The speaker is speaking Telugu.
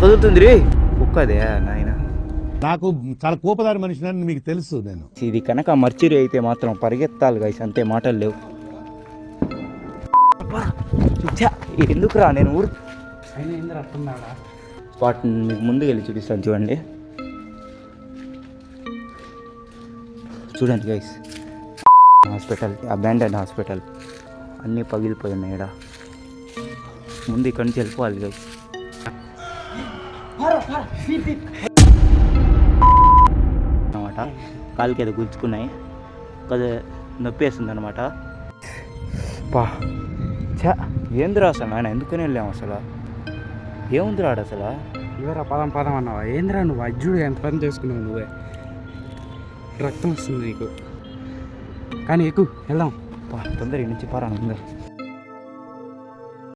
కదులుతుంది రే కుక్కదే నాయన. నాకు చాలా కోపదారి మనిషిని మీకు తెలుసు. నేను ఇది కనుక మర్చిరి అయితే మాత్రం పరిగెత్తాలి గైస్, అంతే, మాటలు లేవు. ఎందుకురా నేను ఊరు స్పాట్ మీకు ముందుకు వెళ్ళి చూపిస్తాను చూడండి. చూడండి గైస్, హాస్పిటల్, అబాండెడ్ హాస్పిటల్, అన్నీ పగిలిపోయి ఉన్నాయి ఇక్కడ. ముందు ఇక్కడి నుంచి వెళ్ళిపోవాలి గైస్. అనమాట కాలుకి ఏదో గుంజుకున్నాయి, కొద్దిగా నొప్పి వేస్తుంది అనమాట. పా చా ఏందిరా అసలు నాయన, ఎందుకని వెళ్ళాము అసలు? ఏముందిరా ఆడ అసలు? ఇవరా పదం పదం అన్నావా? ఏందిరా నువ్వు అజ్జుడు ఎంత పని చేసుకున్నావు నువ్వే, రక్తం వస్తుంది నీకు. కానీ ఎక్కువ వెళ్దాం. తొందరగా నుంచి పారా.